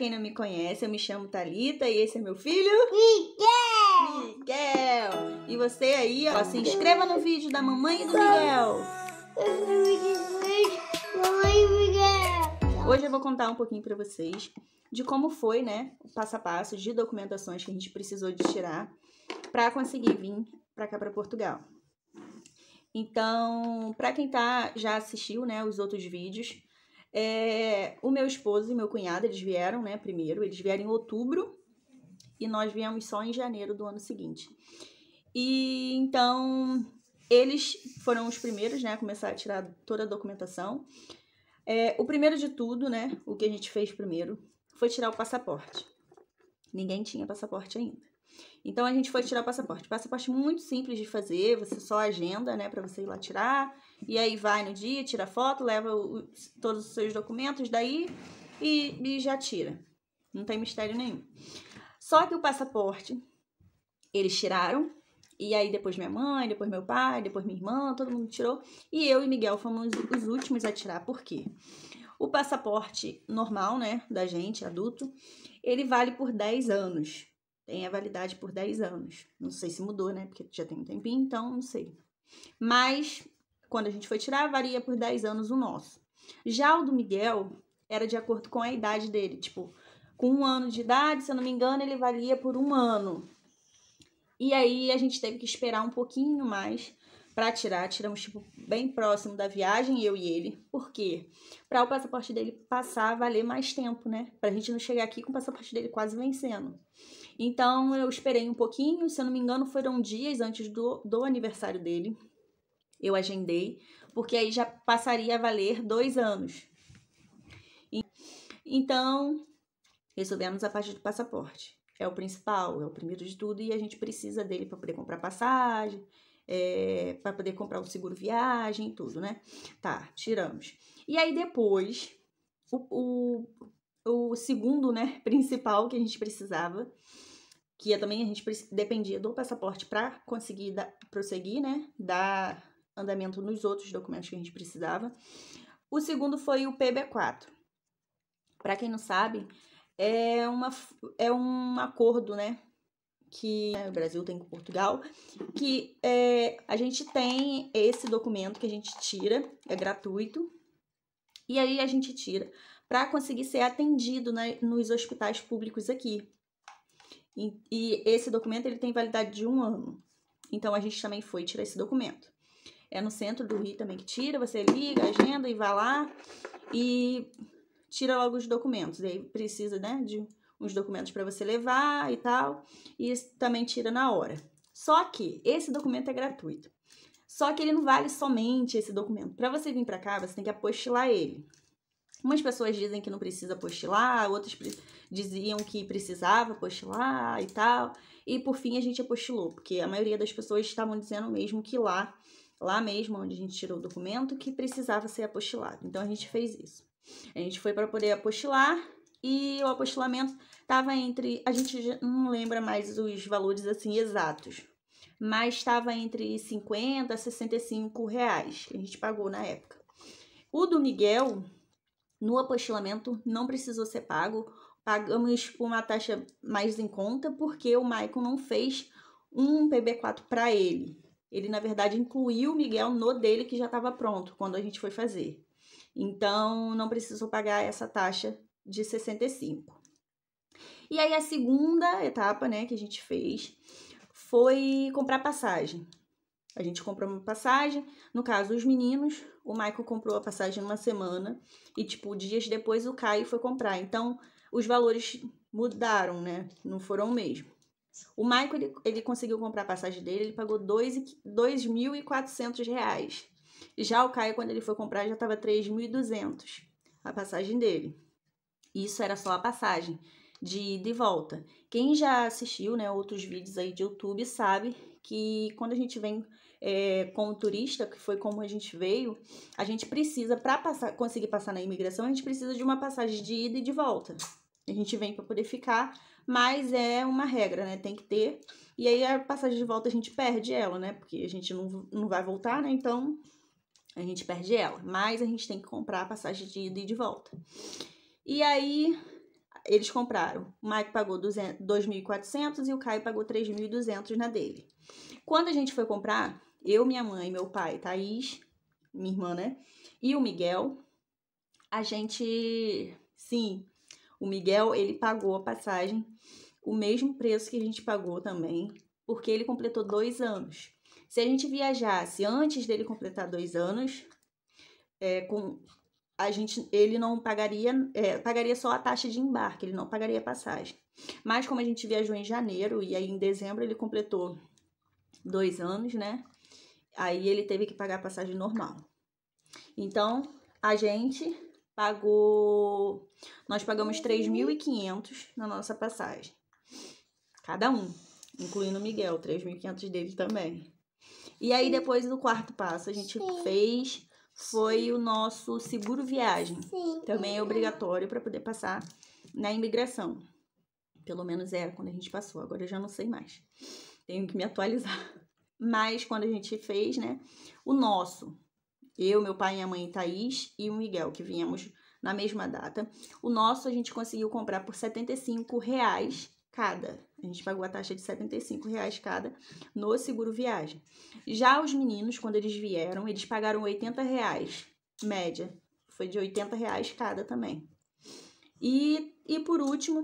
quem não me conhece, eu me chamo Thalita e esse é meu filho... Miguel! E você aí, ó, se inscreva no vídeo da mamãe e do Miguel. Hoje eu vou contar um pouquinho pra vocês de como foi, né, o passo a passo de documentações que a gente precisou de tirar pra conseguir vir pra cá, pra Portugal. Então, pra quem já assistiu, né, os outros vídeos, o meu esposo e meu cunhado, eles vieram, né, primeiro, eles vieram em outubro e nós viemos só em janeiro do ano seguinte. E então, eles foram os primeiros, né, a começar a tirar toda a documentação. O primeiro de tudo, né, o que a gente fez primeiro foi tirar o passaporte. Ninguém tinha passaporte ainda. Então, a gente foi tirar o passaporte. Passaporte muito simples de fazer, você só agenda, né, pra você ir lá tirar. E aí vai no dia, tira foto, leva todos os seus documentos daí e já tira. Não tem mistério nenhum. Só que o passaporte, eles tiraram. E aí depois minha mãe, depois meu pai, depois minha irmã, todo mundo tirou. E eu e Miguel fomos os últimos a tirar. Por quê? O passaporte normal, né, da gente, adulto, ele vale por 10 anos. Tem a validade por 10 anos. Não sei se mudou, né, porque já tem um tempinho, então não sei. Mas, quando a gente foi tirar, varia por 10 anos o nosso. Já o do Miguel era de acordo com a idade dele. Tipo, com 1 ano de idade, se eu não me engano, ele valia por 1 ano. E aí, a gente teve que esperar um pouquinho mais pra tirar. Tiramos, tipo, bem próximo da viagem, eu e ele. Por quê? Pra o passaporte dele passar a valer mais tempo, né? Pra gente não chegar aqui com o passaporte dele quase vencendo. Então, eu esperei um pouquinho. Se eu não me engano, foram dias antes do aniversário dele. Eu agendei, porque aí já passaria a valer 2 anos. Então, resolvemos a parte do passaporte. É o principal, é o primeiro de tudo, e a gente precisa dele para poder comprar passagem, para poder comprar o seguro viagem e tudo, né? Tá, tiramos. E aí depois, o segundo, né, principal que a gente precisava, que também a gente dependia do passaporte para conseguir prosseguir, né, dar andamento nos outros documentos que a gente precisava. O segundo foi o PB4. Para quem não sabe, é um acordo, né, que o Brasil tem com Portugal, que a gente tem esse documento que a gente tira, é gratuito, e aí a gente tira para conseguir ser atendido nos hospitais públicos aqui. E esse documento ele tem validade de 1 ano. Então, a gente também foi tirar esse documento. É no centro do Rio também que tira, você liga, agenda e vai lá e tira logo os documentos. Aí precisa, né, de uns documentos para você levar e tal, e também tira na hora. Só que esse documento é gratuito. Só que ele não vale somente esse documento. Para você vir para cá, você tem que apostilar ele. Umas pessoas dizem que não precisa apostilar, outras diziam que precisava apostilar e tal. E por fim a gente apostilou, porque a maioria das pessoas estavam dizendo mesmo que lá mesmo onde a gente tirou o documento, que precisava ser apostilado. Então a gente fez isso. A gente foi para poder apostilar e o apostilamento estava entre... A gente não lembra mais os valores assim exatos, mas estava entre 50 a 65 reais que a gente pagou na época. O do Miguel, no apostilamento, não precisou ser pago. Pagamos por uma taxa mais em conta, porque o Maicon não fez um PB4 para ele. Ele, na verdade, incluiu o Miguel no dele, que já estava pronto quando a gente foi fazer. Então, não precisou pagar essa taxa de 65. E aí, a segunda etapa, né, que a gente fez foi comprar passagem. A gente comprou uma passagem, no caso, os meninos, o Michael comprou a passagem numa semana e, tipo, dias depois o Caio foi comprar. Então, os valores mudaram, né? Não foram o mesmo. O Michael, ele conseguiu comprar a passagem dele, ele pagou 2.400 reais. Já o Caio, quando ele foi comprar, já estava 3.200 a passagem dele. Isso era só a passagem de ida e volta. Quem já assistiu, né, outros vídeos aí de YouTube sabe que quando a gente vem como turista, que foi como a gente veio, a gente precisa, para conseguir passar na imigração, a gente precisa de uma passagem de ida e de volta. A gente vem para poder ficar, mas é uma regra, né? Tem que ter. E aí a passagem de volta a gente perde ela, né? Porque a gente não vai voltar, né? Então a gente perde ela. Mas a gente tem que comprar a passagem de ida e de volta. E aí eles compraram. O Mike pagou 2.400 e o Caio pagou 3.200 na dele. Quando a gente foi comprar, eu, minha mãe, meu pai, Thaís, minha irmã, né? E o Miguel, a gente... Sim, o Miguel, ele pagou a passagem, o mesmo preço que a gente pagou também, porque ele completou 2 anos. Se a gente viajasse antes dele completar 2 anos, ele não pagaria, pagaria só a taxa de embarque, ele não pagaria passagem. Mas como a gente viajou em janeiro e aí em dezembro ele completou 2 anos, né? Aí ele teve que pagar a passagem normal. Então, a gente pagou... Nós pagamos 3.500 na nossa passagem. Cada um, incluindo o Miguel, 3.500 dele também. E aí, depois do quarto passo, a gente fez... Foi o nosso seguro viagem. Também é obrigatório para poder passar na imigração. Pelo menos era quando a gente passou. Agora eu já não sei mais. Tenho que me atualizar. Mas quando a gente fez, né? O nosso, eu, meu pai, minha mãe, Thaís e o Miguel, que viemos na mesma data. O nosso a gente conseguiu comprar por R$75 cada. A gente pagou a taxa de R$75 cada no seguro viagem. Já os meninos, quando eles vieram, eles pagaram R$80, média. Foi de R$80 cada também. E por último,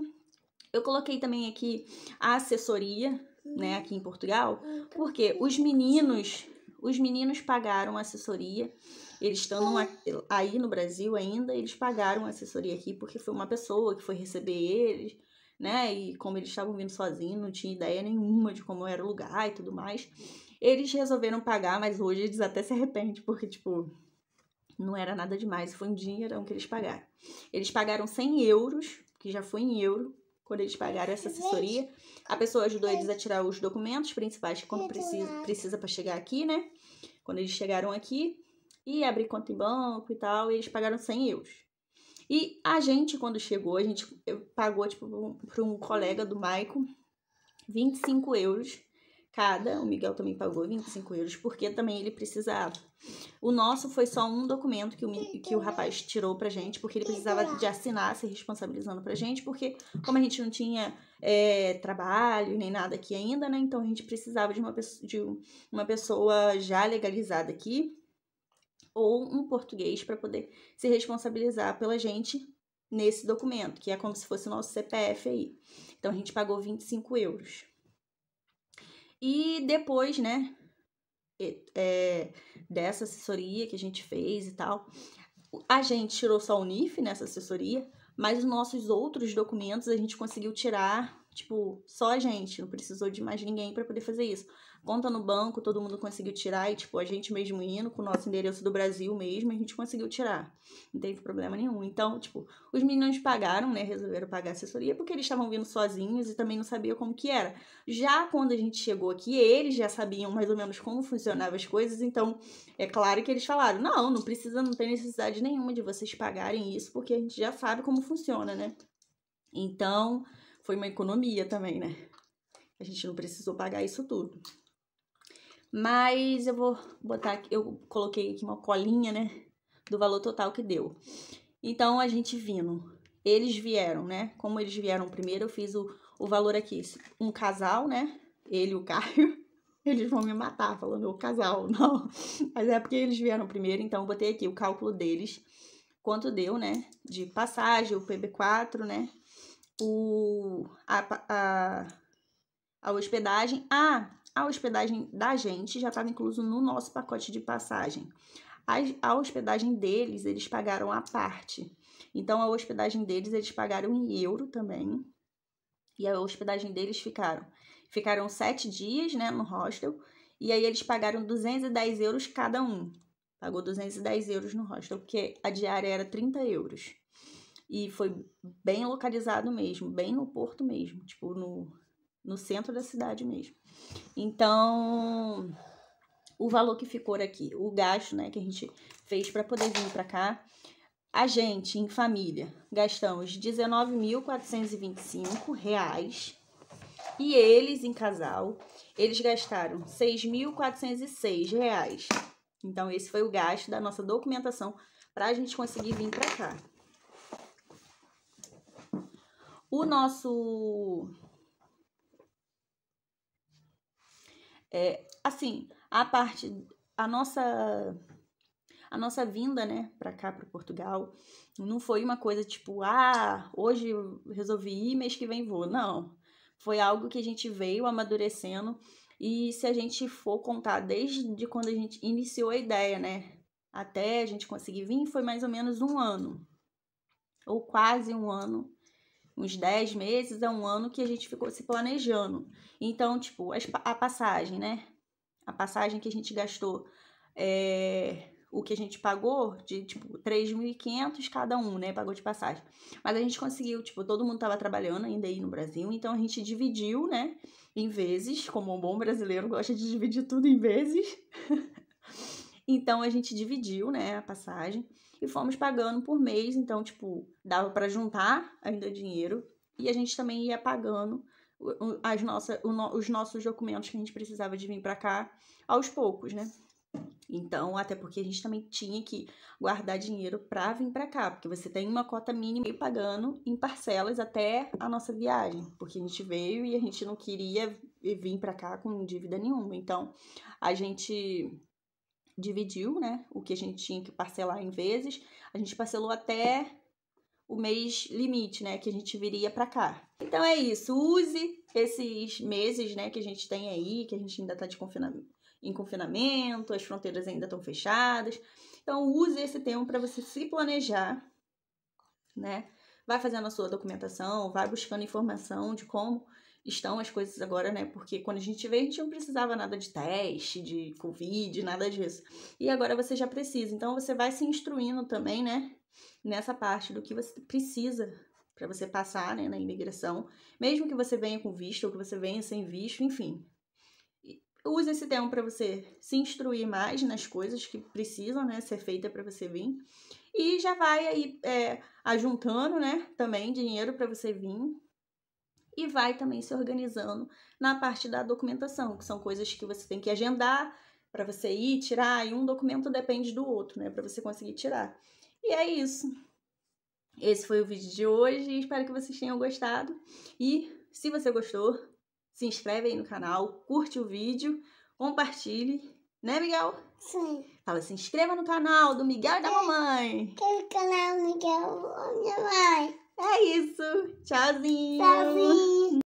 eu coloquei também aqui a assessoria, né, aqui em Portugal, porque os meninos pagaram a assessoria. Eles estando aí no Brasil ainda, eles pagaram a assessoria aqui, porque foi uma pessoa que foi receber eles, né? E como eles estavam vindo sozinhos, não tinha ideia nenhuma de como era o lugar e tudo mais. Eles resolveram pagar, mas hoje eles até se arrependem, porque, tipo, não era nada demais, foi um dinheirão que eles pagaram. Eles pagaram 100 euros, que já foi em euro, quando eles pagaram essa assessoria. A pessoa ajudou eles a tirar os documentos principais, que quando precisa para chegar aqui, né? Quando eles chegaram aqui, e abrir conta em banco e tal, eles pagaram 100 euros. E a gente, quando chegou, pagou, tipo, para um colega do Maicon, 25 euros cada. O Miguel também pagou 25 euros, porque também ele precisava. O nosso foi só um documento que o rapaz tirou pra gente, porque ele precisava de assinar, se responsabilizando pra gente, porque como a gente não tinha trabalho nem nada aqui ainda, né? Então a gente precisava de uma pessoa já legalizada aqui, ou um português para poder se responsabilizar pela gente nesse documento, que é como se fosse o nosso CPF aí. Então, a gente pagou 25 euros. E depois, né, dessa assessoria que a gente fez e tal, a gente tirou só o NIF nessa assessoria, mas os nossos outros documentos a gente conseguiu tirar, tipo, só a gente, não precisou de mais ninguém para poder fazer isso. Conta no banco, todo mundo conseguiu tirar e, tipo, a gente mesmo indo com o nosso endereço do Brasil mesmo, a gente conseguiu tirar. Não teve problema nenhum. Então, tipo, os meninos pagaram, né, resolveram pagar a assessoria porque eles estavam vindo sozinhos e também não sabiam como que era. Já quando a gente chegou aqui, eles já sabiam mais ou menos como funcionavam as coisas, então é claro que eles falaram, não precisa, não tem necessidade nenhuma de vocês pagarem isso, porque a gente já sabe como funciona, né? Então, foi uma economia também, né? A gente não precisou pagar isso tudo. Mas eu vou botar aqui, eu coloquei aqui uma colinha, né? Do valor total que deu. Então, a gente vindo, eles vieram, né? Como eles vieram primeiro, eu fiz o valor aqui. Um casal, né? Ele e o Caio. Eles vão me matar falando o casal, não. Mas é porque eles vieram primeiro, então eu botei aqui o cálculo deles. Quanto deu, né? De passagem, o PB4, né? A hospedagem. A hospedagem da gente já estava incluso no nosso pacote de passagem. A hospedagem deles, eles pagaram à parte. Então, a hospedagem deles, eles pagaram em euro também. E a hospedagem deles ficaram 7 dias, né, no hostel. E aí, eles pagaram 210 euros cada um. Pagou 210 euros no hostel, porque a diária era 30 euros. E foi bem localizado mesmo, bem no porto mesmo, tipo, no centro da cidade mesmo. Então, o valor que ficou aqui, o gasto, né, que a gente fez para poder vir para cá, a gente, em família, gastamos R$19.425 e eles, em casal, eles gastaram R$6.406. Então, esse foi o gasto da nossa documentação para a gente conseguir vir para cá. O nosso... assim, a nossa vinda, né, pra cá, pra Portugal, não foi uma coisa tipo, hoje eu resolvi ir, mês que vem vou. Não. Foi algo que a gente veio amadurecendo. E se a gente for contar desde quando a gente iniciou a ideia, né, até a gente conseguir vir, foi mais ou menos 1 ano. Ou quase 1 ano. Uns 10 meses a 1 ano que a gente ficou se planejando. Então, tipo, a passagem, né? A passagem que a gente gastou, o que a gente pagou, de, tipo, 3.500 cada um, né? Pagou de passagem. Mas a gente conseguiu, tipo, todo mundo tava trabalhando ainda aí no Brasil, então a gente dividiu, né? Em vezes, como um bom brasileiro gosta de dividir tudo em vezes. Então a gente dividiu, né, a passagem e fomos pagando por mês. Então, tipo, dava para juntar ainda dinheiro e a gente também ia pagando os nossos documentos que a gente precisava de vir para cá aos poucos, né? Então, até porque a gente também tinha que guardar dinheiro para vir para cá, porque você tem uma cota mínima e pagando em parcelas até a nossa viagem, porque a gente veio e a gente não queria vir para cá com dívida nenhuma. Então, a gente dividiu, né, o que a gente tinha que parcelar em vezes. A gente parcelou até o mês limite, né, que a gente viria para cá. Então é isso, use esses meses, né, que a gente tem aí, que a gente ainda tá em confinamento, as fronteiras ainda estão fechadas. Então use esse tempo para você se planejar, né? Vai fazendo a sua documentação, vai buscando informação de como estão as coisas agora, né? Porque quando a gente veio, a gente não precisava nada de teste, de Covid, nada disso. E agora você já precisa. Então, você vai se instruindo também, né? Nessa parte do que você precisa para você passar, né? Na imigração. Mesmo que você venha com visto ou que você venha sem visto, enfim. Use esse tempo para você se instruir mais nas coisas que precisam, né? Ser feita para você vir. E já vai aí ajuntando, né? Também dinheiro para você vir. E vai também se organizando na parte da documentação, que são coisas que você tem que agendar para você ir tirar, e um documento depende do outro, né, para você conseguir tirar. E é isso. Esse foi o vídeo de hoje, espero que vocês tenham gostado. E se você gostou, se inscreve aí no canal, curte o vídeo, compartilhe, né, Miguel? Sim. Fala, se inscreva no canal do Miguel e da mamãe. Que canal Miguel e da mamãe. É isso. Tchauzinho. Tchauzinho.